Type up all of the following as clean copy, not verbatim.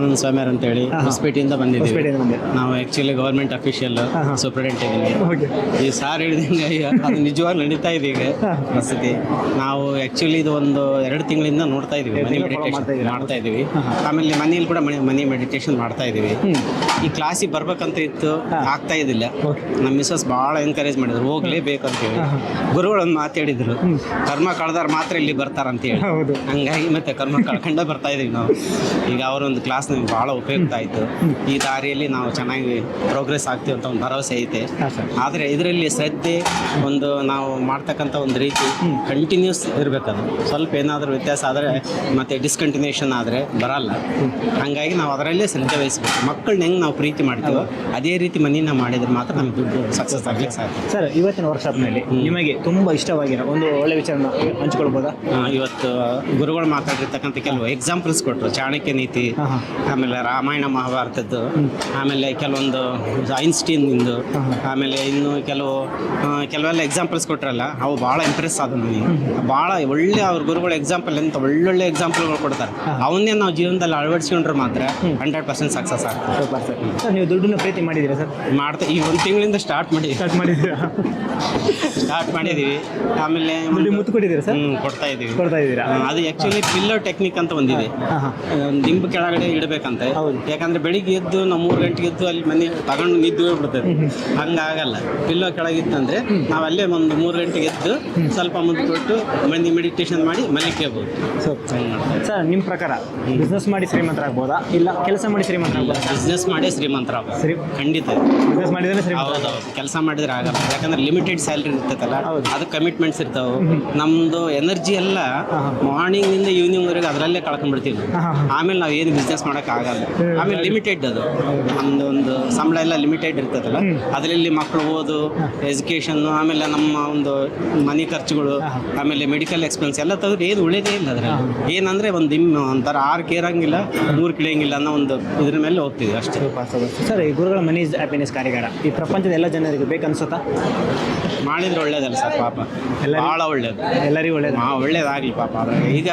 ಸದಾನಂದ ಸ್ವಾಮಿಯರ್ ಅಂತೇಳಿ ಹೊಸಪೇಟೆಯಿಂದ ಬಂದಿದ್ದೀವಿ. ಹೊಸಪೇಟೆಯಿಂದ ಬಂದೆ. ನಾವು ಆ್ಯಕ್ಚುಲಿ ಗೌರ್ಮೆಂಟ್ ಅಫಿಷಿಯಲ್ ಸೂಪರಿಂಟೆಂಡೆಂಟ್ ಇದ್ದೀನಿ. ಓಕೆ. ಈ ಸಾರ್ ಹೇಳಿದಂಗೆ ಅದು ನಿಜವಾಗ್ಲೂ ನಡೀತಾ ಇದೆ ಈಗ ಪರಿಸ್ಥಿತಿ. ನಾವು ಆ್ಯಕ್ಚುಲಿ ಇದು ಒಂದು 2 ತಿಂಗಳಿಂದ ನೋಡ್ತಾ ಇದ್ದೀವಿ, ಮನಿ ಮೆಡಿಟೇಷನ್ ಮಾಡ್ತಾ ಇದ್ದೀವಿ. ಆಮೇಲೆ ಮನೇಲಿ ಕೂಡ ಮನಿ ಮೆಡಿಟೇಷನ್ ಮಾಡ್ತಾ ಇದ್ದೀವಿ. ಈ ಕ್ಲಾಸಿಗೆ ಬರ್ಬೇಕಂತ ಇತ್ತು, ಆಗ್ತಾ ಇದ್ದಿಲ್ಲ. ನಮ್ಮ ಮಿಸ್ಸಸ್ ಭಾಳ ಎನ್ಕರೇಜ್ ಮಾಡಿದ್ರು, ಹೋಗ್ಲೇಬೇಕು ಅಂತೇಳಿ. ಗುರುಗಳೊಂದು ಮಾತಾಡಿದ್ರು, ಕರ್ಮ ಕಳೆದಾರ ಮಾತ್ರ ಇಲ್ಲಿ ಬರ್ತಾರಂತೇಳಿ. ಹಂಗಾಗಿ ಮತ್ತೆ ಕರ್ಮ ಕಳ್ಕೊಂಡೇ ಬರ್ತಾ ಇದೀವಿ ನಾವು. ಈಗ ಅವರೊಂದು ಕ್ಲಾಸ್ ನಮ್ಗೆ ಭಾಳ ಉಪಯುಕ್ತ ಆಯಿತು. ಈ ದಾರಿಯಲ್ಲಿ ನಾವು ಚೆನ್ನಾಗಿ ಪ್ರೋಗ್ರೆಸ್ ಆಗ್ತೀವಿ ಅಂತ ಒಂದು ಭರವಸೆ ಐತೆ. ಆದರೆ ಇದರಲ್ಲಿ ಶ್ರದ್ಧೆ, ಒಂದು ನಾವು ಮಾಡ್ತಕ್ಕಂಥ ಒಂದು ರೀತಿ ಕಂಟಿನ್ಯೂಸ್ ಇರಬೇಕದು. ಸ್ವಲ್ಪ ಏನಾದರೂ ವ್ಯತ್ಯಾಸ ಆದರೆ ಮತ್ತು ಡಿಸ್ಕಂಟಿನ್ಯೂಷನ್ ಆದರೆ ಬರಲ್ಲ. ಹಾಗಾಗಿ ನಾವು ಅದರಲ್ಲೇ ಶ್ರದ್ಧೆ ವಹಿಸ್ಬೇಕು. ಮಕ್ಕಳನ್ನ ಹೆಂಗೆ ನಾವು ಪ್ರೀತಿ ಮಾಡ್ತೀವೋ ಅದೇ ರೀತಿ ಮನೆಯಿಂದ ಮಾಡಿದ್ರೆ ಮಾತ್ರ ನಮ್ಗೆ ದುಡ್ಡು ಸಕ್ಸಸ್ ಆಗ್ಲಿಕ್ಕೆ ಸಾಧ್ಯ. ಸರ್, ಇವತ್ತಿನ ವರ್ಕ್ಶಾಪ್ನಲ್ಲಿ ನಿಮಗೆ ತುಂಬ ಇಷ್ಟವಾಗಿರೋ ಒಂದು ಒಳ್ಳೆ ವಿಚಾರನ ಹಂಚ್ಕೊಳ್ಬೋದಾ? ಇವತ್ತು ಗುರುಗಳು ಮಾತಾಡಿರ್ತಕ್ಕಂಥ ಕೆಲವು ಎಕ್ಸಾಂಪಲ್ಸ್ ಕೊಟ್ಟರು. ಚಾಣಕ್ಯ ನೀತಿ, ಆಮೇಲೆ ರಾಮಾಯಣ ಮಹಾಭಾರತದ್ದು, ಆಮೇಲೆ ಕೆಲವೊಂದು ಐನ್ಸ್ಟೀನ್ದು, ಆಮೇಲೆ ಇನ್ನು ಕೆಲವೆಲ್ಲ ಎಕ್ಸಾಂಪಲ್ಸ್ ಕೊಟ್ಟರಲ್ಲ, ಅವು ಭಾಳ ಇಂಪ್ರೆಸ್ ಆದವು ನನಗೆ. ಭಾಳ ಒಳ್ಳೆ ಅವ್ರ ಗುರುಗಳ ಎಕ್ಸಾಂಪಲ್ ಅಂತ ಒಳ್ಳೊಳ್ಳೆ ಎಕ್ಸಾಂಪಲ್ಗಳು ಕೊಡ್ತಾರೆ. ಅವನ್ನೇ ನಾವು ಜೀವನದಲ್ಲಿ ಅಳವಡಿಸ್ಕೊಂಡ್ರೆ ಮಾತ್ರ 100% ಸಕ್ಸಸ್ ಆಗ್ತದೆ. ಸರ್, ನೀವು ದುಡ್ಡನ್ನು ಪ್ರೀತಿ ಮಾಡಿದ್ದೀರಾ ಸರ್? ಮಾಡ್ತಾ ಈ 1 ತಿಂಗಳಿಂದ ಸ್ಟಾರ್ಟ್ ಮಾಡಿದ್ದೀರಾ? ಸ್ಟಾರ್ಟ್ ಮಾಡಿದ್ದೀವಿ. ಆಮೇಲೆ ಮುತ್ತು ಕೊಟ್ಟಿದ್ದೀರಾ ಸರ್? ಕೊಡ್ತಾ ಇದ್ದೀರಾ? ಅದು ಆ್ಯಕ್ಚುಲಿ ಪಿಲ್ಲೋ ಟೆಕ್ನಿಕ್ ಅಂತ ಒಂದಿದೆ. ದಿಂಬು ಕೆಳಗಡೆ ಇಡಬೇಕಂತೆ. ಯಾಕಂದ್ರೆ ಬೆಳಿಗ್ಗೆ ಎದ್ದು ನಾವು 3 ಗಂಟೆಗೆ ಎದ್ದು ಅಲ್ಲಿ ಮನೆ ತಗೊಂಡು ನಿದ್ದು ಬಿಡ್ತದೆ. ಹಂಗಾಗಲ್ಲ. ಪಿಲ್ಲೋ ಕೆಳಗಿತ್ತಂದ್ರೆ ನಾವು ಅಲ್ಲೇ ಒಂದು 3 ಗಂಟೆಗೆ ಎದ್ದು ಸ್ವಲ್ಪ ಮುದ್ದು ಕೊಟ್ಟು ಮನೆ ಮೆಡಿಟೇಷನ್ ಮಾಡಿ ಮಲಿಕೆಬಹುದು. ಸರ್, ನಿಮ್ಮ ಪ್ರಕಾರ ಬಿಸ್ನೆಸ್ ಮಾಡಿ ಶ್ರೀಮಂತರಾಗ್ಬೋದಾ ಇಲ್ಲ ಕೆಲಸ ಮಾಡಿ ಶ್ರೀಮಂತರಾಗ್ಬೋದಾ? ಬಿಸ್ನೆಸ್ ಮಾಡಿ ಶ್ರೀಮಂತರಾಗ್ಬೋದು, ಖಂಡಿತ. ಬಿಸ್ನೆಸ್ ಮಾಡಿದ್ರೆ ಹೌದು, ಕೆಲಸ ಮಾಡಿದ್ರೆ ಆಗಲ್ಲ. ಯಾಕಂದ್ರೆ ಲಿಮಿಟೆಡ್ ಸ್ಯಾಲ್ರಿ ಇರ್ತೈತಲ್ಲ, ಅದು ಕಮಿಟ್ಮೆಂಟ್ಸ್ ಇರ್ತಾವೆ. ನಮ್ದು ಎನರ್ಜಿ ಎಲ್ಲ ಮಾರ್ನಿಂಗ್ ಇಂದ ಈವ್ನಿಂಗ್ ವರೆಗೆ ಅದರಲ್ಲೇ ಕಳ್ಕೊಂಡ್ಬಿಡ್ತೀವಿ. ಆಮೇಲೆ ನಾವು ಏನು ಬಿಸ್ನೆಸ್ ಮಾಡೋಕೆ ಆಗಲ್ಲ. ಆಮೇಲೆ ಲಿಮಿಟೆಡ್ ಅದು ನಮ್ದು ಒಂದು ಸಂಬಳ ಎಲ್ಲ ಲಿಮಿಟೆಡ್ ಇರ್ತದಲ್ಲ, ಅದರಲ್ಲಿ ಮಕ್ಕಳು ಓದು, ಎಜುಕೇಷನ್, ಆಮೇಲೆ ನಮ್ಮ ಒಂದು ಮನೆ ಖರ್ಚುಗಳು, ಆಮೇಲೆ ಮೆಡಿಕಲ್ ಎಕ್ಸ್ಪೆನ್ಸ್ ಎಲ್ಲ ತೆಗೆದು ಏನು ಉಳಿದೇ ಇಲ್ಲ ಅದರಲ್ಲಿ. ಏನಂದ್ರೆ ಒಂಥರ 6 ಕೇರಂಗಿಲ್ಲ 3 ಕಿಳಿಯಂಗಿಲ್ಲ ಅನ್ನೋ ಒಂದು ಇದ್ರ ಮೇಲೆ ಹೋಗ್ತೀವಿ ಅಷ್ಟೇ. ಸರ್, ಈ ಗುರುಗಳ ಮನಿ ಈಸ್ ಹ್ಯಾಪಿನೆಸ್ ಕಾರ್ಯಾಗಾರ ಈ ಪ್ರಪಂಚದ ಎಲ್ಲ ಜನರಿಗೆ ಬೇಕನ್ಸುತ್ತಾ? ಮಾಡಿದ್ರೆ ಒಳ್ಳೇದಲ್ಲ ಸರ್, ಪಾಪ ಭಾಳ ಒಳ್ಳೇದು, ಎಲ್ಲರಿಗೂ ಒಳ್ಳೇದು. ಒಳ್ಳೇದಾಗಲಿ ಪಾಪ. ಅದ್ರಾಗ ಈಗ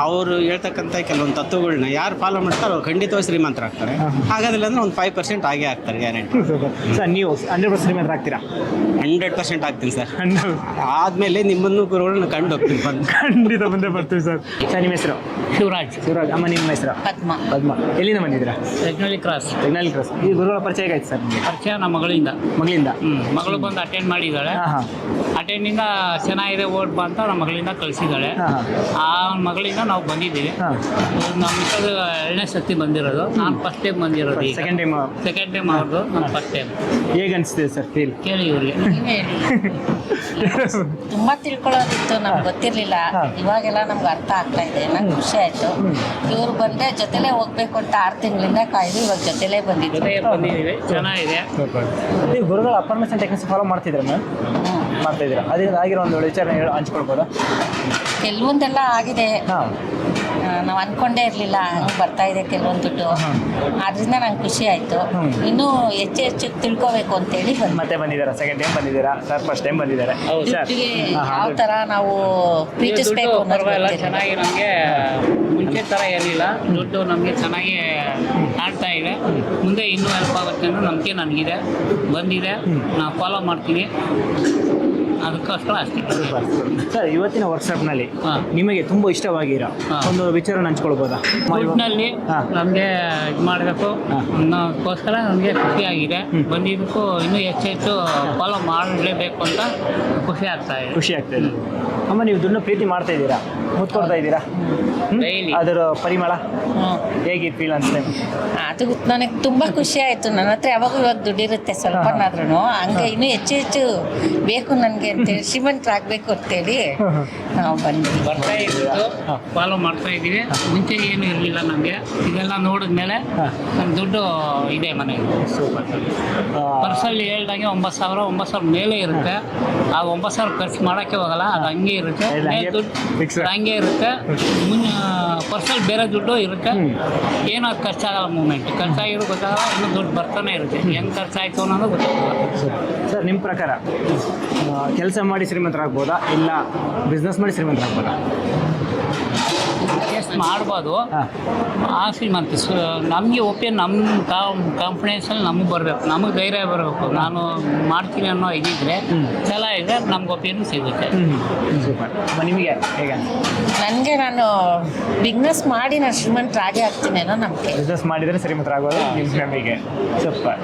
ಅವರು ಹೇಳ್ತಕ್ಕಂಥ ಕೆಲವೊಂದು ತತ್ವಗಳನ್ನ ಯಾರು ಫಾಲೋ ಮಾಡ್ತಾರೋ ಅವ್ರು ಖಂಡಿತವಾಗಿ ಶ್ರೀಮಂತರಾಗ್ತಾರೆ. ಹಾಗಾದಿಲ್ಲ ಅಂದ್ರೆ ಒಂದು 5% ಆಗೇ ಆಗ್ತಾರೆ, ಗ್ಯಾರಂಟಿ. ಸರ್, ನೀವು 100% ಶ್ರೀಮಂತರಾಗ್ತೀರಾ? 100% ಆಗ್ತೀನಿ ಸರ್. ಆದಮೇಲೆ ನಿಮ್ಮನ್ನು ಗುರುಗಳನ್ನ ಕಂಡು ಹೋಗ್ತೀನಿ. ಖಂಡಿತ ಮುಂದೆ ಬರ್ತೀವಿ ಸರ್. ಸರ್, ನಿಮ್ಮ ಹೆಸರು? ಶಿವರಾಜ್. ಅಮ್ಮ, ನಿಮ್ಮ ಹೆಸರು? ಪದ್ಮ. ಎಲ್ಲಿಂದ ಬಂದಿದ್ದೀರಾ? Technology cross. ಈ ಗುರುಗಳ ಪರಿಚಯ ಆಯ್ತು ಸರ್ ನಿಮಗೆ? ಪರಿಚಯ ನಮ್ಮ ಮಗಳಿಂದ. ಮಗಳು ಬಂದು ಅಟೆಂಡ್ ಮಾಡಿದ್ದಾಳೆ. ಅಟೆಂಡಿಂದ ಚೆನ್ನಾಗಿದೆ ಓಡ್ಬಾ ಅಂತ ನಮ್ಮ ಮಗಳಿಂದ ಕಳಿಸಿದ್ದಾಳೆ. ಆ ಮಗಳಿಂದ ನಾವು ಬಂದಿದ್ದೀವಿ. ನಮ್ಮ ಮಿಕ್ಕದು 2ನೇ ಸತಿ ಬಂದಿರೋದು. ನಾನು ಫಸ್ಟ್ ಟೈಮ್ ಬಂದಿರೋದು. ಈಗ ಸೆಕೆಂಡ್ ಟೈಮ್ ಅವ್ರದ್ದು, ನಾನು ಫಸ್ಟ್ ಟೈಮ್. ಹೇಗೆ ಅನಿಸ್ತಿದೆ ಸರ್ ಫೀಲ್? ಕೇಳಿ ಇವ್ರಿಗೆ. ತುಂಬಾ ತಿಳ್ಕೊಳ್ಳೋದಿತ್ತು, ನಮ್ಗೆ ಗೊತ್ತಿರ್ಲಿಲ್ಲ. ಇವಾಗೆಲ್ಲ ನಮ್ಗೆ ಅರ್ಥ ಆಗ್ತಾ ಇದೆ. ನಂಗೆ ಖುಷಿ ಆಯ್ತು. ಇವ್ರು ಬಂದ್ರೆ ಜೊತೆಲೇ ಹೋಗ್ಬೇಕು ಅಂತ 6 ತಿಂಗಳಿಂದ ಕಾಯ್ದು ಇವಾಗ ಜೊತೆಲೇ ಬಂದಿದ್ದೀವಿ. ಚೆನ್ನಾಗಿದೆ. ನೀವು ಗುರುಗಳ ಅಫರ್ಮೇಷನ್ ಟೆಕ್ನಿಕ್ಸ್ ಫಾಲೋ ಮಾಡ್ತಿದ್ದೀರಾ ಮ್ಯಾಮ್? ಮಾಡ್ತಾ ಇದ್ದೀರಾ? ಅದರಿಂದ ಆಗಿರೋ ಒಂದು ವಿಚಾರ ಹಂಚ್ಕೊಳ್ಬೋದಾ? ಕೆಲವೊಂದೆಲ್ಲ ಆಗಿದೆ, ನಾವು ಅನ್ಕೊಂಡೇ ಇರಲಿಲ್ಲ ಹಂಗೆ ಬರ್ತಾ ಇದೆ ಕೆಲವೊಂದು ದುಡ್ಡು. ಆದ್ರಿಂದ ನಂಗೆ ಖುಷಿ ಆಯಿತು. ಇನ್ನೂ ಹೆಚ್ಚು ತಿಳ್ಕೋಬೇಕು ಅಂತೇಳಿ ಮತ್ತೆ ಬಂದಿದ್ದೀರಾ? ಸೆಕೆಂಡ್ ಟೈಮ್ ಬಂದಿದ್ದೀರಾ ಸರ್? ಫಸ್ಟ್ ಟೈಮ್ ಬಂದಿದ್ದಾರೆ. ದುಡ್ಡಿಗೆ ಯಾವ ಥರ ನಾವು ಪ್ರೀತಿಸ್ಬೇಕು ಪರವಾಗಿಲ್ಲ, ಚೆನ್ನಾಗಿ ನಮಗೆ ಮುಂಚೆ ಥರ ಏನಿಲ್ಲ. ದುಡ್ಡು ನಮಗೆ ಚೆನ್ನಾಗಿ ಕಾಣ್ತಾ ಇದೆ. ಮುಂದೆ ಇನ್ನೂ ಹೆಲ್ಪ್ ಆಗುತ್ತೆ ಅನ್ನೋ ನಂಬಿಕೆ ನನಗಿದೆ, ಬಂದಿದೆ. ನಾನು ಫಾಲೋ ಮಾಡ್ತೀನಿ. ಅದಕ್ಕೋಸ್ಕರ ಅಷ್ಟೇ. ಸರ್, ಇವತ್ತಿನ ವರ್ಕ್ಶಾಪ್ನಲ್ಲಿ ನಿಮಗೆ ತುಂಬ ಇಷ್ಟವಾಗಿರೋ ಒಂದು ವಿಚಾರ ಹಂಚ್ಕೊಳ್ಬೋದಾ? ದುಡ್ಡಿನಲ್ಲಿ ನಮಗೆ ಇದು ಮಾಡಬೇಕು ಅನ್ನೋಕ್ಕೋಸ್ಕರ ನಮಗೆ ಖುಷಿಯಾಗಿದೆ. ಬಂದಿದ್ದಕ್ಕೂ ಇನ್ನೂ ಹೆಚ್ಚು ಫಾಲೋ ಮಾಡಲೇಬೇಕು ಅಂತ ಖುಷಿ ಆಗ್ತಾ ಇದೆ. ಅಮ್ಮ, ನೀವು ದುಡ್ಡನ್ನ ಪ್ರೀತಿ ಮಾಡ್ತಾ ಇದ್ದೀರಾ, ಮುತ್ತು ಕೊಡ್ತಾ ಇದ್ದೀರಾ? ಅದರ ಪರಿಮಳ ಹೇಗೆ ಫೀಲ್ ಅನ್ಸುತ್ತೆ? ಅದು ನನಗೆ ತುಂಬ ಖುಷಿ ಆಯಿತು. ನನ್ನ ಹತ್ರ ಯಾವಾಗೂ ಇವಾಗ ದುಡ್ಡಿರುತ್ತೆ ಸ್ವಲ್ಪನಾದ್ರೂ. ಹಂಗೆ ಇನ್ನೂ ಹೆಚ್ಚು ಬೇಕು ನನಗೆ ಅಂತೇಳಿ, ಶ್ರೀಮಂತರಾಗಬೇಕು ಅಂತೇಳಿ ನಾವು ಬರ್ತಾ ಇದ್ದು ಫಾಲೋ ಮಾಡ್ತಾ ಇದ್ದೀವಿ. ಮುಂಚೆ ಏನು ಇರಲಿಲ್ಲ ನಮಗೆ. ಇದೆಲ್ಲ ನೋಡಿದ್ಮೇಲೆ ನಮ್ಮ ದುಡ್ಡು ಇದೆ ಮನೆಗೆ. ಪರ್ಸಲ್ಲಿ ಹೇಳ್ದಂಗೆ 9,000 ಮೇಲೆ ಇರುತ್ತೆ. ಆ 9,000 ಖರ್ಚು ಮಾಡೋಕ್ಕೆ ಹೋಗಲ್ಲ, ಅದು ಹಂಗೆ ಇರುತ್ತೆ. ದುಡ್ಡು ಹಂಗೆ ಇರುತ್ತೆ. ಪರ್ಸಲ್ ಬೇರೆ ದುಡ್ಡು ಇರುತ್ತೆ. ಏನೋ ಖರ್ಚಾಗಲ್ಲ. ಮೂಮೆಂಟ್ ಖರ್ಚಾಗಿರೋ ಗೊತ್ತಾಗಲ್ಲ, ಇನ್ನೂ ದುಡ್ಡು ಬರ್ತಾನೆ ಇರುತ್ತೆ. ಹೆಂಗೆ ಖರ್ಚಾಯಿತು ಅನ್ನೋದು ಗೊತ್ತಾಗಲ್ಲ. ಸರ್, ನಿಮ್ಮ ಪ್ರಕಾರ ಕೆಲಸ ಮಾಡಿ ಶ್ರೀಮಂತರಾಗ್ಬೋದಾ ಇಲ್ಲ ಬಿಸ್ನೆಸ್ ಮಾಡಿ ಶ್ರೀಮಂತರಾಗ್ಬೋದಾ? ಟೆಸ್ಟ್ ಮಾಡ್ಬೋದು. ಹಾಂ ಆ ಶ್ರೀಮಂತ ನಮಗೆ ಒಪಿನಿಯನ್ ನಮ್ಮ ಕಾನ್ಫಿಡೆನ್ಸಲ್ಲಿ ನಮಗೆ ಬರಬೇಕು, ನಮಗೆ ಧೈರ್ಯ ಬರಬೇಕು. ನಾನು ಮಾಡ್ತೀನಿ ಅನ್ನೋ ಇದಿದ್ರೆ ಛಲ ಇದೆ, ನಮ್ಗೆ ಒಪಿನಿಯನ್ ಸಿಗುತ್ತೆ. ಸೂಪರ್. ನಿಮಗೆ ಹೇಗೆ? ನಾನು ಬಿಸ್ನೆಸ್ ಮಾಡಿ ನಾನು ಶ್ರೀಮಂತರಾಗೇ ಆಗ್ತೀನಿ ಅನ್ನೋ ನಂಬಿಕೆ. ಬಿಸ್ನೆಸ್ ಮಾಡಿದರೆ ಶ್ರೀಮಂತರಾಗೋದು ನಿಮ್ಮ ಫ್ಯಾಮಿಲಿಗೆ. ಸೂಪರ್.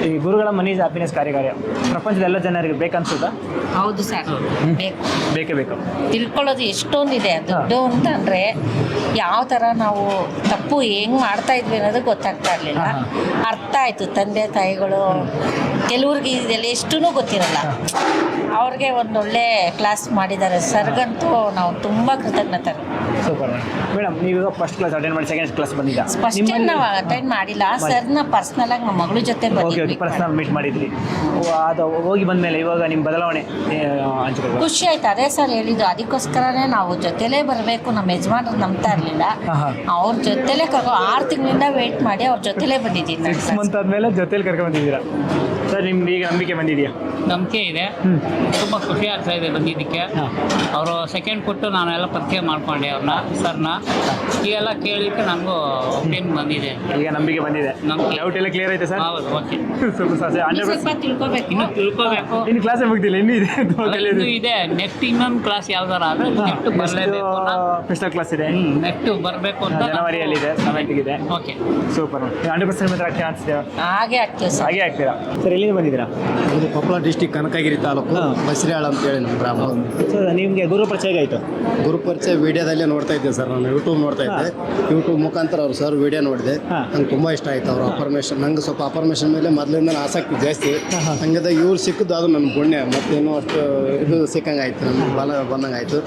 ಈ ಗುರುಗಳ ಮನಿ ಹ್ಯಾಪಿನೆಸ್ ಕಾರ್ಯಕಾರ್ಯ ಪ್ರಪಂಚದ ಎಲ್ಲ ಜನರಿಗೆ ಬೇಕನ್ಸುತ್ತಾ? ಹೌದು ಸರ್, ಬೇಕು, ಬೇಕೇ ಬೇಕು. ತಿಳ್ಕೊಳ್ಳೋದು ಎಷ್ಟೊಂದಿದೆ. ದುಡ್ಡು ಅಂತಂದರೆ ಯಾವ ಥರ ನಾವು ತಪ್ಪು ಹೆಂಗೆ ಮಾಡ್ತಾ ಇದ್ವಿ ಅನ್ನೋದು ಗೊತ್ತಾಗ್ತಾ ಇರಲಿಲ್ಲ. ಅರ್ಥ ಆಯಿತು. ತಂದೆ ತಾಯಿಗಳು ಕೆಲವ್ರಿಗೆ ಇದೆಲ್ಲ ಎಷ್ಟೂ ಗೊತ್ತಿರಲ್ಲ, ಅವ್ರಿಗೆ ಒಂದೊಳ್ಳೆ ಕ್ಲಾಸ್ ಮಾಡಿದ್ದಾರೆ. ಸರ್ಗಂತೂ ನಾವು ತುಂಬ ಕೃತಜ್ಞತರು. Super madam. ನೀವು ಫಸ್ಟ್ ಕ್ಲಾಸ್ ಅಟೆಂಡ್ ಮಾಡಿ ಸೆಕೆಂಡ್ ಕ್ಲಾಸ್ ಬಂದಿದ್ದ? ಫಸ್ಟ್ ನಾವು ಅಟೆಂಡ್ ಮಾಡಿಲ್ಲ ಸರ್ನ, ಪರ್ಸ್ನಲ್ ಆಗಿ ನಮ್ಮ ಮಗಳ ಜೊತೆ ಓಕೆ, ಪರ್ಸನಲ್ ಮೀಟ್ ಮಾಡಿದ್ರಿ. ಅದು ಹೋಗಿ ಬಂದಮೇಲೆ ಇವಾಗ ನಿಮ್ಮ ಬದಲಾವಣೆ ಹಂಚ್ಕೊಳ್ಬೋದು. ಖುಷಿ ಆಯ್ತು. ಅದೇ ಸರ್ ಹೇಳಿದ್ದು, ಅದಕ್ಕೋಸ್ಕರನೇ ನಾವು ಜೊತೆಲೇ ಬರಬೇಕು. ನಮ್ಮ ಯಜಮಾನ್ರು ನಂಬ್ತಾ ಇರಲಿಲ್ಲ, ಅವ್ರ ಜೊತೆಲೇ 6 ತಿಂಗಳಿಂದ ವೇಟ್ ಮಾಡಿ ಅವ್ರ ಜೊತೆಲೇ ಬಂದಿದ್ದೀನಿ. 6 ಮಂತ್ ಆದಮೇಲೆ ಜೊತೆಲಿ ಕರ್ಕೊಂಡು ಬಂದಿದ್ದೀರಾ ಸರ್. ನಿಮ್ಗೆ ಈಗ ನಂಬಿಕೆ ಬಂದಿದೆಯಾ? ನಂಬಿಕೆ ಇದೆ, ತುಂಬ ಖುಷಿ ಆಗ್ತಾ ಇದೆ ಬಂದಿದ್ದಕ್ಕೆ. ಅವರು ಸೆಕೆಂಡ್ ಕೊಟ್ಟು ನಾನೆಲ್ಲ ಪರಿಚಯ ಮಾಡ್ಕೊಂಡೆ ಅವ್ರನ್ನ, ಸರ್ನ. ಈಗೆಲ್ಲ ಕೇಳಲಿಕ್ಕೆ ನನಗೂ ಒಪಿನಿಯನ್ ಬಂದಿದೆ, ಈಗ ನಂಬಿಕೆ ಬಂದಿದೆ. ನಂಬಿಕೆ ಡೌಟ್ ಎಲ್ಲ ಕ್ಲಿಯರ್ ಐತೆ ಸರ್? ಹೌದು, ಓಕೆ. ಸ್ವಲ್ಪ ಸ್ವಲ್ಪ ತಿಳ್ಕೊಬೇಕು. ಇನ್ನು ತಿಳ್ಕೋಬೇಕು. ಇನ್ನು ಕ್ಲಾಸೇ ಮುಗ್ದಿಲ್ಲ, ಇನ್ನೂ ಇದೆ. ಇನ್ನೂ ಇದೆ. ನೆಕ್ಸ್ಟ್ ಇನ್ನೊಂದು ಕ್ಲಾಸ್ ಯಾವ್ದಾರ ಆದರೆ ನೆಕ್ಸ್ಟ್ ಬರಲೇಬೇಕು. ಸ್ಪೆಷಲ್ ಕ್ಲಾಸ್ ಇದೆ, ನೆಕ್ಸ್ಟ್ ಬರಬೇಕು ಅಂತ ಜನವರಿಯಲ್ಲಿದೆ, 7th ಇದೆ. Okay, super. 100% ಮಾತ್ರ ಆಗ್ತೀರಾ ಅನ್ಸ್ತೀರಾ? ಹಾಗೆ ಆಗ್ತೀವಿ ಸರ್. ಹಾಗೆ ಆಗ್ತೀರಾ ಸರ್. ಎಲ್ಲಿಂದ ಬಂದಿದ್ದೀರಾ? ಇದು ಕೊಪ್ಪಳ ಡಿಸ್ಟಿಕ್ ಕನಕಗಿರಿ ತಾಲೂಕು ಬಸರಿಯಾಳ ಅಂತೇಳಿ ನಮ್ಮ ಗ್ರಾಮ. ಸರ್ ನಿಮಗೆ ಗುರು ಪರಿಚಯ ಆಯಿತು? ಗುರು ಪರಿಚಯ ವಿಡಿಯೋದಲ್ಲೇ ನೋಡ್ತಾ ಇದ್ದೆ ಸರ್. ನಾನು ಯೂಟ್ಯೂಬ್ ನೋಡ್ತಾ ಇದ್ದೆ. ಯೂಟ್ಯೂಬ್ ಮುಖಾಂತರ ಅವ್ರು ಸರ್ ವಿಡಿಯೋ ನೋಡಿದೆ. ನಂಗೆ ತುಂಬ ಇಷ್ಟ ಆಯಿತು ಅವ್ರ ಅಫರ್ಮೇಷನ್. ನಂಗೆ ಸ್ವಲ್ಪ ಅಫರ್ಮೇಷನ್ ಮೇಲೆ ಮೊದಲಿಂದ ಆಸಕ್ತಿ ಜಾಸ್ತಿ. ಹಂಗದ ಇವ್ರು ಸಿಕ್ಕಿದ್ದು ಅದು ನನ್ನ ಪುಣ್ಯ. ಮತ್ತೇನು ಅಷ್ಟು ಇದು ಸಿಕ್ಕಂಗೆ ಆಯಿತು, ನಮ್ಗೆ ಬಲ ಬಂದಂಗೆ ಆಯಿತು.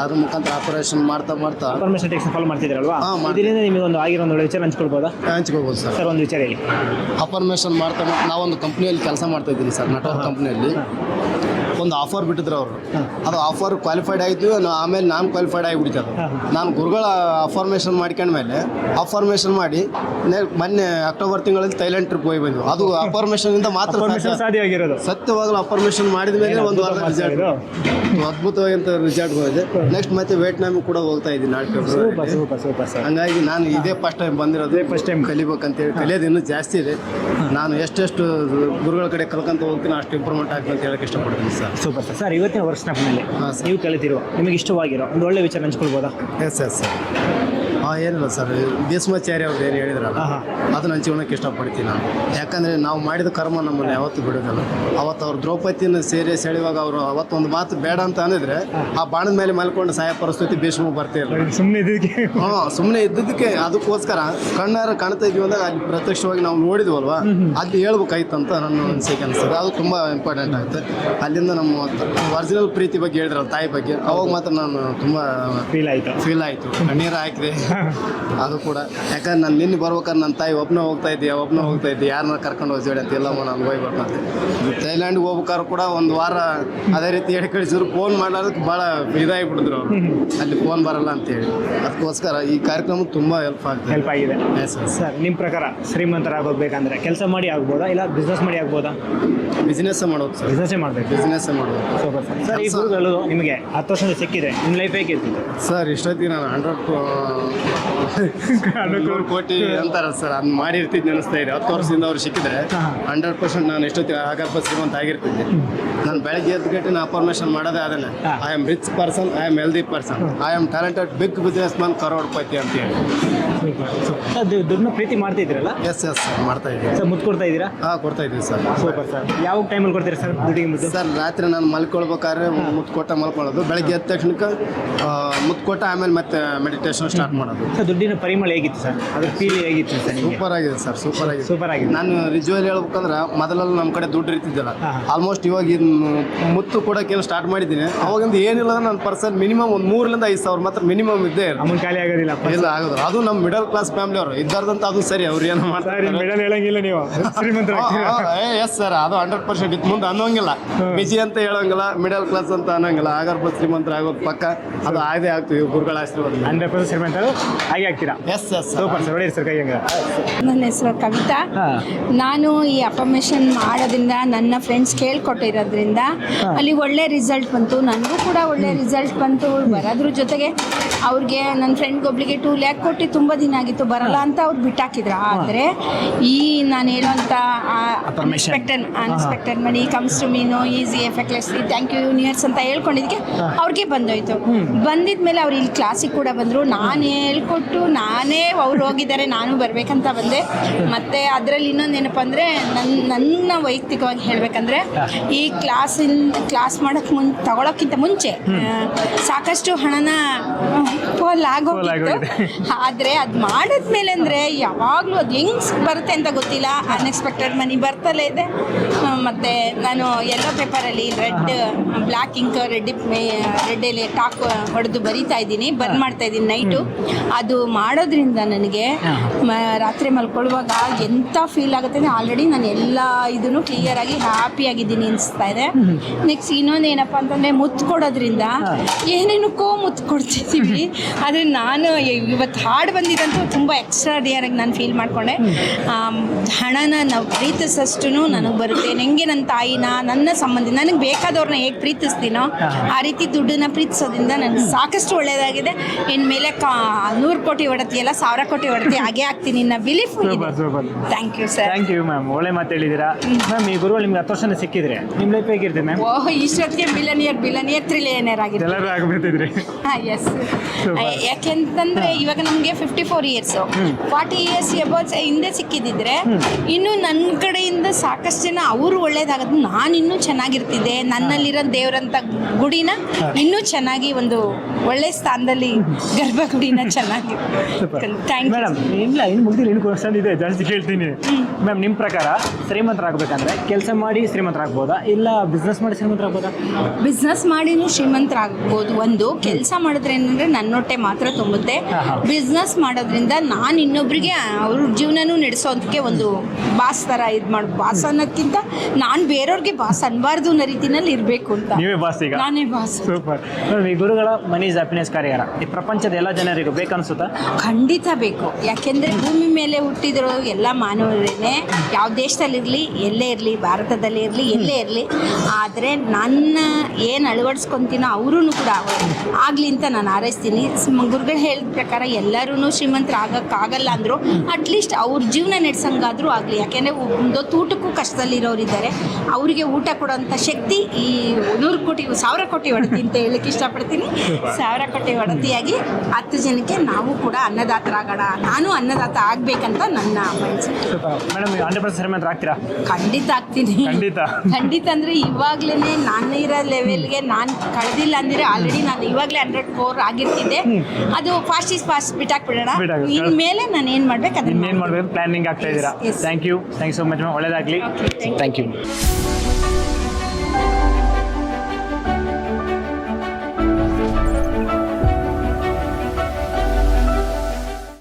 ಅದ್ರ ಮುಖಾಂತರ ಆಪರೇಷನ್ ಮಾಡ್ತಾ ಅಫರ್ಮೇಷನ್ ಟೆಕ್ಸ್ ಫಾಲೋ ಮಾಡ್ತಿದ್ದೀರಲ್ವಾ? ಇದರಿಂದ ನಿಮಗೆ ಒಂದು ಆಗಿರೋ ಒಂದು ವಿಚಾರ ಹಂಚ್ಕೊಳ್ಬೋದಾ? ಹಂಚ್ಕೋಬೋದು ಸರ್. ಸರ್ ಒಂದು ವಿಚಾರ ಹೇಳಿ. ಅಫರ್ಮೇಷನ್ ಮಾಡ್ತಾ ನಾವೊಂದು ಕಂಪ್ನಿಯಲ್ಲಿ ಕೆಲಸ ಮಾಡ್ತಾ ಇದ್ದೀನಿ ಸರ್, ನೆಟ್ವರ್ಕ್ ಕಂಪ್ನಿಯಲ್ಲಿ. ಒಂದು ಆಫರ್ ಬಿಟ್ಟಿದ್ರು ಅವರು. ಅದು ಆಫರ್ ಕ್ವಾಲಿಫೈಡ್ ಆಯಿತು. ಆಮೇಲೆ ನಾನು ಕ್ವಾಲಿಫೈಡ್ ಆಗಿಬಿಡ್ತು. ಅದು ನಾನು ಗುರುಗಳ ಅಫರ್ಮೇಷನ್ ಮಾಡ್ಕೊಂಡ್ಮೇಲೆ ಅಫರ್ಮೇಷನ್ ಮಾಡಿ ಮೊನ್ನೆ ಅಕ್ಟೋಬರ್ ತಿಂಗಳಲ್ಲಿ ಥೈಲ್ಯಾಂಡ್ ಟ್ರಿಪ್ ಹೋಗಿ ಬಂದ್ವಿ. ಅದು ಅಫರ್ಮೇಷನಿಂದ ಮಾತ್ರ ಸಾಧ್ಯ ಆಗಿರೋದು. ಸತ್ಯವಾಗಲೂ ಅಫರ್ಮೇಷನ್ ಮಾಡಿದ ಮೇಲೆ ಒಂದು ವಾರದ ರಿಸಲ್ಟ್, ಅದ್ಭುತವಾದಂಥ ರಿಸಲ್ಟ್ ಬಂದಿದೆ. ನೆಕ್ಸ್ಟ್ ಮತ್ತೆ ವಿಯೆಟ್ನಾಮ್ ಕೂಡ ಹೋಗ್ತಾ ಇದ್ದೀನಿ ನಾಳೆ ಫೆಬ್ರವರಿ. Super sir. ಹಂಗಾಗಿ ನಾನು ಇದೇ ಫಸ್ಟ್ ಟೈಮ್ ಬಂದಿರೋದು. ಫಸ್ಟ್ ಟೈಮ್ ಕಲಿಬೇಕಂತೇಳಿ, ಕಲಿಯೋದು ಇನ್ನೂ ಜಾಸ್ತಿ ಇದೆ. ನಾನು ಎಷ್ಟೆಷ್ಟು ಗುರುಗಳ ಕಡೆ ಕಲ್ಕೊಂತ ಹೋಗ್ತೀನಿ ಅಷ್ಟು ಇಂಪ್ರೂವ್ಮೆಂಟ್ ಆಗ್ತದೆ ಅಂತ ಹೇಳಕ್ಕೆ ಇಷ್ಟಪಡ್ತೀನಿ ಸರ್. Super sir. ಸರ್ ಇವತ್ತಿನ ವರ್ಕ್ಶಾಪ್ನಲ್ಲಿ ನೀವು ಕಲಿತಿರೋ ನಿಮಗೆ ಇಷ್ಟವಾಗಿರೋ ಒಂದು ಒಳ್ಳೆ ವಿಚಾರ ಹಂಚ್ಕೊಳ್ಬೋದಾ? Yes sir. ಏನಿಲ್ಲ ಸರ್, ಭೀಷ್ಮಾಚಾರ್ಯ ಅವ್ರು ಏನು ಹೇಳಿದ್ರಲ್ಲ ಅದನ್ನ ಹಂಚ್ಕೊಳಕ್ಕೆ ಇಷ್ಟಪಡ್ತೀನಿ ನಾನು. ಯಾಕಂದರೆ ನಾವು ಮಾಡಿದ ಕರ್ಮ ನಮ್ಮನ್ನು ಯಾವತ್ತೂ ಬಿಡೋದಲ್ಲ. ಅವತ್ತು ಅವ್ರು ದ್ರೌಪದಿನ ಸೆಳೆಯುವಾಗ ಅವರು ಅವತ್ತೊಂದು ಮಾತು ಬೇಡ ಅಂತ ಅಂದಿದ್ರೆ ಆ ಬಾಣದ ಮೇಲೆ ಮಲ್ಕೊಂಡು ಸಾಯ ಪರಿಸ್ಥಿತಿ ಭೀಷ್ಮ ಬರ್ತಿರಲ್ಲ. ಸುಮ್ಮನೆ ಇದ್ದದಕ್ಕೆ ಅದಕ್ಕೋಸ್ಕರ ಕಣ್ಣಾರ ಕಾಣ್ತಾ ಇದೀವಿ ಅಂದಾಗ ಅಲ್ಲಿ ಪ್ರತ್ಯಕ್ಷವಾಗಿ ನಾವು ನೋಡಿದ್ವಲ್ವಾ, ಅಲ್ಲಿ ಹೇಳ್ಬೇಕಾಯ್ತು ಅಂತ ನನ್ನ ಅನಿಸಿಕೆ ಅನಿಸ್ತದೆ. ಅದು ತುಂಬ ಇಂಪಾರ್ಟೆಂಟ್ ಆಗುತ್ತೆ. ಅಲ್ಲಿಂದ ನಮ್ಮ ಒರಿಜಿನಲ್ ಪ್ರೀತಿ ಬಗ್ಗೆ ಹೇಳಿದ್ರಲ್ಲ, ತಾಯಿ ಬಗ್ಗೆ, ಅವಾಗ ಮಾತ್ರ ನಾನು ತುಂಬ ಫೀಲ್ ಆಯಿತು. ಕಣ್ಣೀರು ಹಾಕಿದೆ ಅದು ಕೂಡ. ಯಾಕಂದ್ರೆ ನಾನು ನಿನ್ನೆ ಬರ್ಬೇಕಾದ್ರೆ ನನ್ನ ತಾಯಿ ಒಬ್ಬನೇ ಹೋಗ್ತಾ ಇದ್ದೆ ಯಾರನ್ನ ಕರ್ಕೊಂಡು ಹೋಗ್ಬೇಡಿ ಅಂತ. ಎಲ್ಲಮ್ಮ ನಾನು ಹೋಗ್ಬೇಕಂತೆ. ಥೈಲ್ಯಾಂಡ್ಗೆ ಹೋಗ್ಬೇಕಾದ್ರು ಕೂಡ ಒಂದು ವಾರ ಅದೇ ರೀತಿ ಹೇಳಿ ಕಳಿಸಿದ್ರು. ಫೋನ್ ಮಾಡೋದಕ್ಕೆ ಭಾಳ ಇದಾಗಿಬಿಟ್ಟಿದ್ರು ಅವರು, ಅಲ್ಲಿ ಫೋನ್ ಬರಲ್ಲ ಅಂತೇಳಿ. ಅದಕ್ಕೋಸ್ಕರ ಈ ಕಾರ್ಯಕ್ರಮ ತುಂಬ ಹೆಲ್ಪ್ ಆಗಿದೆ. ಸರ್ ನಿಮ್ಮ ಪ್ರಕಾರ ಶ್ರೀಮಂತರಾಗಬೇಕಂದ್ರೆ ಕೆಲಸ ಮಾಡಿ ಆಗ್ಬೋದಾ ಇಲ್ಲ ಬಿಸ್ನೆಸ್ ಮಾಡಿ ಆಗ್ಬೋದಾ? ಬಿಸ್ನೆಸ್ ಮಾಡೋದು ಸರ್. ಬಿಸ್ನೆಸ್ ಮಾಡಬೇಕು. Super sir. ಈ ಗುರುಗಳು ನಿಮಗೆ 10 ವರ್ಷದಿಂದ ಸಿಕ್ಕಿದೆ, ನಿಮ್ಮ ಲೈಫ್ ಹೇಗಿರ್ತಿದೆ ಸರ್? ಇಷ್ಟೊತ್ತಿಗೆ ನಾನು 100 ಕೋಟಿ ಅಂತಾರ ಸರ್, ಅದನ್ನ ಮಾಡಿರ್ತಿದ್ದು ನೆನೆಸ್ತಾ ಇದೆ. 10 ವರ್ಷದಿಂದ ಅವ್ರು ಸಿಕ್ಕಿದ್ರೆ 100% ನಾನು ಎಷ್ಟೊತ್ತಿಗೆ ಆಗರ್ಭ ಶ್ರೀಮಂತ ಆಗಿರ್ತಿದ್ದೆ. ನಾನು ಬೆಳಗ್ಗೆ ಎದ್ದು ಗಂಟೆ ಅಫರ್ಮೇಷನ್ ಮಾಡೋದೇ ಅದನ್ನೇ. I am rich person, I am healthy person, I am talented big business man, crorepati ಅಂತ ಹೇಳಿ. ದುಡ್ಡನ್ನ ಪ್ರೀತಿ ಮಾಡ್ತಿದ್ದೀರಲ್ಲ? ಎಸ್ ಮಾಡ್ತಾ ಇದ್ದೀನಿ ಸರ್. ಮುದ್ದು ಕೊಡ್ತಾ ಇದ್ದೀರಾ? ಕೊಡ್ತಾ ಇದ್ದೀವಿ ಸರ್. Super sir. ಯಾವ ಟೈಮಲ್ಲಿ ಕೊಡ್ತೀರಾ ಸರ್ ದುಡ್ಡಿಗೆ ಮುದ್ದು? ಸರ್ ರಾತ್ರಿ ನಾನು ಮಲ್ಕೊಳ್ಬೇಕಾದ್ರೆ ಮುತ್ತು ಕೊಟ್ಟ ಮಲ್ಕೊಳ್ಳೋದು. ಬೆಳಗ್ಗೆ ಎದ್ದ ತಕ್ಷಣಕ್ಕೆ ಮುತ್ತು ಕೊಟ್ಟ ಆಮೇಲೆ ಮತ್ತೆ ಮೆಡಿಟೇಷನ್ ಸ್ಟಾರ್ಟ್ ಮಾಡೋದು. ಸರ್ ದುಡ್ಡಿನ ಪರಿಮಳ ಹೇಗಿತ್ತು ಸರ್? ಅದ್ರ ಫೀಲ್ ಹೇಗಿತ್ತು ಸರ್? ಸೂಪರ್ ಆಗಿದೆ ಸರ್, ಸೂಪರ್ ಆಗಿದೆ. ನಾನು ನಿಜವಾಗಿ ಹೇಳ್ಬೇಕಂದ್ರೆ ಮೊದಲೆಲ್ಲ ನಮ್ಮ ಕಡೆ ದುಡ್ಡು ಇರ್ತಿದ್ದಿಲ್ಲ. ಆಲ್ಮೋಸ್ಟ್ ಇವಾಗ ಮುತ್ತು ಕೊಡೋಕೆ ಸ್ಟಾರ್ಟ್ ಮಾಡಿದ್ದೀನಿ. ಅವಾಗಿಂದ ಏನಿಲ್ಲ ನನ್ನ ಪರ್ಸನ್ ಮಿನಿಮಮ್ ಒಂದು 3,000-5,000 ಮಾತ್ರ ಮಿನಿಮಮ್ ಇದ್ದೇ ಅಮೌಂಟ್ ಖಾಲಿ ಆಗೋದಿಲ್ಲ. ಇಲ್ಲ ಆಗೋದು. ಅದು ನಮ್ಮ ಮಿಡಲ್ ಕ್ಲಾಸ್ ಫ್ಯಾಮಿಲಿ ಅವರು ಇದ್ದಾರ್ದಂತ ಅದು ಸರಿ. ಅವ್ರು ಏನು ಮಾಡ್ತಾರೆ ಹೇಳಂಗಿಲ್ಲ ನೀವು ಎಸ್ ಸರ್, ಅದು 100% ಇತ್ತು. ಮುಂದೆ ಅನ್ನೋಂಗಿಲ್ಲ, ಬಿಜಿ ಅಂತ ಹೇಳೋಂಗಿಲ್ಲ, ಮಿಡಲ್ ಕ್ಲಾಸ್ ಅಂತ ಅನ್ನೋಂಗಿಲ್ಲ. ಆಗರ್ಭ ಶ್ರೀಮಂತರ ಆಗೋದು ಪಕ್ಕ. ಅದು ಆಗದೆ ಆಗ್ತೀವಿ ಗುರುಗಳ ಆಶೀರ್ವಾದ. 100% ಶ್ರೀಮಂತರು ಹಾಗೆ ಆಗ್ತೀರಾ? Yes super sir. ಹೊಡಿ ಸರ್ ಕೈಯಂಗ. ನನ್ನ ಹೆಸರು ಕವಿತಾ. ನಾನು ಈ ಅಫರ್ಮೇಷನ್ ಮಾಡೋದ್ರಿಂದ ನನ್ನ ಫ್ರೆಂಡ್ಸ್ ಕೇಳ್ಕೊಟ್ಟಿರೋದ್ರಿಂದ ಅಲ್ಲಿ ಒಳ್ಳೆ ರಿಸಲ್ಟ್ ಬಂತು. ನನಗೂ ಕೂಡ ಒಳ್ಳೆ ರಿಸಲ್ಟ್ ಬಂತು. ಬರೋದ್ರ ಜೊತೆಗೆ ಅವ್ರಿಗೆ ನನ್ನ ಫ್ರೆಂಡ್ಗೊಬ್ಳಿಗೆ 2 ಲ್ಯಾಕ್ ಕೊಟ್ಟು ತುಂಬ ದಿನ ಆಗಿತ್ತು ಬರಲ್ಲ ಅಂತ ಅವ್ರು ಬಿಟ್ಟಾಕಿದ್ರು. ಆದರೆ ಈ ನಾನು ಹೇಳುವಂಥ unexpected money comes to me no easy effortlessly thank you universe ಅಂತ ಹೇಳ್ಕೊಂಡಿದ್ದಕ್ಕೆ ಅವ್ರಿಗೆ ಬಂದೋಯ್ತು. ಬಂದಿದ್ಮೇಲೆ ಅವ್ರು ಇಲ್ಲಿ ಕ್ಲಾಸಿಗೆ ಕೂಡ ಬಂದರು. ನಾನು ಹೇಳ್ಕೊಟ್ಟು ನಾನೇ ಅವ್ರು ಹೋಗಿದ್ದಾರೆ, ನಾನು ಬರಬೇಕಂತ ಬಂದೆ. ಮತ್ತು ಅದರಲ್ಲಿ ಇನ್ನೊಂದು ಏನಪ್ಪ ಅಂದರೆ ನನ್ನ ವೈಯಕ್ತಿಕವಾಗಿ ಹೇಳಬೇಕಂದ್ರೆ ಈ ಕ್ಲಾಸ್ ಮಾಡೋಕ್ಕೆ ತಗೊಳ್ಳೋಕ್ಕಿಂತ ಮುಂಚೆ ಸಾಕಷ್ಟು ಹಣನ ಪೋಲ್ ಆಗೋಗಿತ್ತು. ಆದರೆ ಅದು ಮಾಡಿದ್ಮೇಲೆ ಅಂದರೆ ಯಾವಾಗಲೂ ಅದು ಹೆಂಗೆ ಬರುತ್ತೆ ಅಂತ ಗೊತ್ತಿಲ್ಲ, ಅನ್ಎಕ್ಸ್ಪೆಕ್ಟೆಡ್ ಮನಿ ಬರ್ತಲೇ ಇದೆ. ಮತ್ತು ನಾನು ಯೆಲ್ಲೋ ಪೇಪರಲ್ಲಿ ಬ್ಲ್ಯಾಕ್ ಇಂಕ್ ರೆಡ್ಡಲ್ಲಿ ಟಾಕ್ ಹೊಡೆದು ಬರಿತಾ ಇದ್ದೀನಿ, ಬರ್ನ್ ಮಾಡ್ತಾ ಇದ್ದೀನಿ ನೈಟು. ಅದು ಮಾಡೋದ್ರಿಂದ ನನಗೆ ರಾತ್ರಿ ಮಲ್ಕೊಳ್ಳುವಾಗ ಎಂಥ ಫೀಲ್ ಆಗುತ್ತೆ ಅಂದರೆ ಆಲ್ರೆಡಿ ನಾನು ಎಲ್ಲ ಇದನ್ನು ಕ್ಲಿಯರಾಗಿ ಹ್ಯಾಪಿಯಾಗಿದ್ದೀನಿ ಅನಿಸ್ತಾ ಇದೆ. ನೆಕ್ಸ್ಟ್ ಇನ್ನೊಂದು ಏನಪ್ಪ ಅಂತಂದರೆ ಮುತ್ತು ಕೊಡೋದ್ರಿಂದ ಏನೇನಕ್ಕೋ ಮುತ್ತು ಕೊಡ್ತಿದ್ದೀವಿ. ಆದರೆ ನಾನು ಇವತ್ತು ಹಾಡು ಬಂದಿದ್ದಂತೂ ತುಂಬ ಎಕ್ಸ್ಟ್ರಾಡಿಯರಾಗಿ ನಾನು ಫೀಲ್ ಮಾಡಿಕೊಂಡೆ. ಹಣನ ನಾವು ಪ್ರೀತಿಸಷ್ಟು ನನಗೆ ಬರುತ್ತೆ. ನನಗೆ ನನ್ನ ತಾಯಿನ, ನನ್ನ ಸಂಬಂಧಿ, ನನಗೆ ಬೇಕಾದವ್ರನ್ನ ಹೇಗೆ ಪ್ರೀತಿಸ್ತೀನೋ ಆ ರೀತಿ ದುಡ್ಡನ್ನ ಪ್ರೀತಿಸೋದ್ರಿಂದ ನನಗೆ ಸಾಕಷ್ಟು ಒಳ್ಳೆಯದಾಗಿದೆ. ಇನ್ಮೇಲೆ 100 ಕೋಟಿ ಹೊಡತಿಯಲ್ಲ 1000 ಕೋಟಿ ಹೊಡತಿ ಹಾಗೆ ಆಗ್ತೀನಿ ಅನ್ನೋ belief. Thank you sir. Thank you ma'am, ಒಳ್ಳೆ ಮಾತು ಹೇಳಿದ್ದೀರಾ. ಮ್ಯಾಮ್ ಈ ಗುರುಗಳು ನಿಮ್ಗೆ 10 ವರ್ಷ ಸಿಕ್ಕಿದ್ರೆ ನಿಮ್ಮ ಲೈಫ್ ಹೇಗಿರ್ತೀವಿ ಮ್ಯಾಮ್? ಓಹ್, ಇಷ್ಟೊತ್ತಿಗೆ ಬಿಲಿಯನಿಯರ್ ಟ್ರಿಲಿಯನಿಯರ್ ಆಗಿದೆ. ಎಲ್ಲರೂ ಆಗಬೇಕಿದ್ರಿ. ಹಾಂ, ಎಸ್. ಯಾಕೆಂತಂದರೆ ಇವಾಗ ನಮಗೆ 54 ಇಯರ್ಸು, 40 ಇಯರ್ಸ್ ಅಬೌವ್ ಹಿಂದೆ ಸಿಕ್ಕಿದ್ದಿದ್ರೆ ಇನ್ನು ನನ್ನ ಕಡೆಯಿಂದ ಸಾಕಷ್ಟು ಜನ ಅವರು ಒಳ್ಳೇದಾಗುತ್ತೆ, ನಾನು ಇನ್ನೂ ಚೆನ್ನಾಗಿರ್ತಿದ್ದೆ. ನನ್ನಲ್ಲಿರೋ ದೇವರಂಥ ಗುಡಿನ ಇನ್ನೂ ಚೆನ್ನಾಗಿ ಒಂದು ಒಳ್ಳೆ ಸ್ಥಾನದಲ್ಲಿ ಗರ್ಭಗುಡಿನ ಚೆನ್ನಾಗಿ. Thank you madam. ಇಲ್ಲ, ಇನ್ನು ಮುಗ್ದಿಲ್ಲ, ಇನ್ನು ಕ್ವಶನ್ ಇದೆ, ಜಾಸ್ತಿ ಕೇಳ್ತೀನಿ. ಮ್ಯಾಮ್, ನಿಮ್ಮ ಪ್ರಕಾರ ಶ್ರೀಮಂತರಾಗಬೇಕಂದ್ರೆ ಕೆಲಸ ಮಾಡಿ ಶ್ರೀಮಂತರಾಗ್ಬೋದಾ, ಇಲ್ಲ ಬಿಸ್ನೆಸ್ ಮಾಡಿ ಶ್ರೀಮಂತರಾಗ್ಬೋದಾ? ಬಿಸ್ನೆಸ್ ಮಾಡಿನೂ ಶ್ರೀಮಂತರಾಗ್ಬೋದು. ಒಂದು ಕೆಲಸ ಮಾಡಿದ್ರೆ ಏನಂದರೆ ನನ್ನ ಹೊಟ್ಟೆ ಮಾತ್ರ ತುಂಬುತ್ತೆ. ಬಿಸ್ನೆಸ್ ಮಾಡೋದ್ರಿಂದ ನಾನು ಇನ್ನೊಬ್ಬರಿಗೆ ಅವ್ರ ಜೀವನನೂ ನಡೆಸೋದಕ್ಕೆ ಒಂದು ಬಾಸ್ ಥರ ಇದು ಮಾಡಿ, ಬಾಸ್ ಅನ್ನೋದಕ್ಕಿಂತ ನಾನು ಬೇರೆಯವ್ರಿಗೆ ಬಾಸ್ ಅನ್ಬಾರ್ದು ಅನ್ನೋ ರೀತಿನಲ್ಲಿ ಇರಬೇಕು ಅಂತ. ನೀವೇ ಬಾಸ್ ಈಗ? ನಾನೇ ಬಾಸ್. ಸೂಪರ್. ಈ ಗುರುಗಳ ಮನಿ ಇಸ್ ಹ್ಯಾಪಿನೆಸ್ ಕಾರ್ಯಾಗಾರ ಈ ಪ್ರಪಂಚದ ಎಲ್ಲ ಜನರಿಗೂ ಬೇಕನ್ಸುತ್ತಾ? ಖಂಡಿತ ಬೇಕು. ಯಾಕೆಂದರೆ ಭೂಮಿ ಮೇಲೆ ಹುಟ್ಟಿದ್ರು ಎಲ್ಲ ಮಾನವರೇನೆ, ಯಾವ ದೇಶದಲ್ಲಿರಲಿ, ಎಲ್ಲೇ ಇರಲಿ, ಭಾರತದಲ್ಲಿ ಇರಲಿ, ಎಲ್ಲೇ ಇರಲಿ. ಆದರೆ ನನ್ನ ಏನು ಅಳವಡಿಸ್ಕೊತೀನೋ ಅವರೂ ಕೂಡ ಆಗಲಿ ಅಂತ ನಾನು ಹಾರೈಸ್ತೀನಿ. ಗುರುಗಳು ಹೇಳಿದ ಪ್ರಕಾರ ಎಲ್ಲರೂ ಶ್ರೀಮಂತರು ಆಗೋಕ್ಕಾಗಲ್ಲ ಅಂದರು, ಅಟ್ಲೀಸ್ಟ್ ಅವ್ರ ಜೀವನ ನಡೆಸಂಗಾದರೂ ಆಗಲಿ. ಯಾಕೆಂದರೆ ಒಂದು ಊಟಕ್ಕೂ ಕಷ್ಟದಲ್ಲಿರೋರಿದ್ದಾರೆ, ಅವರಿಗೆ ಊಟ ಕೊಡೋಂಥ ಶಕ್ತಿ ಈ 100 ಕೋಟಿ 1000 ಕೋಟಿ ಹೊಡತಿ ಅಂತ ಹೇಳಕ್ಕೆ ಇಷ್ಟಪಡ್ತೀನಿ. 1000 ಕೋಟಿ ಹೊಡತಿಯಾಗಿ 10 ಜನಕ್ಕೆ ನಾವು ಕೂಡ ಅನ್ನದಾತರಾಗೋಣ, ನಾನು ಅನ್ನದಾತ ಆಗಬೇಕಂತ ನನ್ನ ಮೈಂಡ್ಸೆಟ್. ಮೇಡಮ್, 100% ಶ್ರೀಮಂತರು ಆಗ್ತೀರಾ? ಖಂಡಿತ ಆಗ್ತೀನಿ. ಖಂಡಿತ ಅಂದರೆ ಇವಾಗಲೇ ನಾನಿರೋ ಲೆವೆಲ್ಗೆ ನಾನು ಕಳೆದಿಲ್ಲ ಅಂದರೆ ಆಲ್ರೆಡಿ ನಾನು ಇವಾಗಲೇ 104 ಆಗಿರ್ತಿದ್ದೆ. ಅದು ಫಾಸ್ಟ್ ಈಸ್ ಫಾಸ್ಟ್ ಬಿಟ್ಟಾಕ್ಬಿಡೋಣ. ಇನ್ಮೇಲೆ ನಾನು ಏನು ಮಾಡ್ಬೇಕು ಅದನ್ನ ಪ್ಲಾನಿಂಗ್ ಆಗ್ತಾ ಇದ್ದೀರಾ? Thank you so much ma'am, ಒಳ್ಳೇದಾಗಲಿ. Thank you.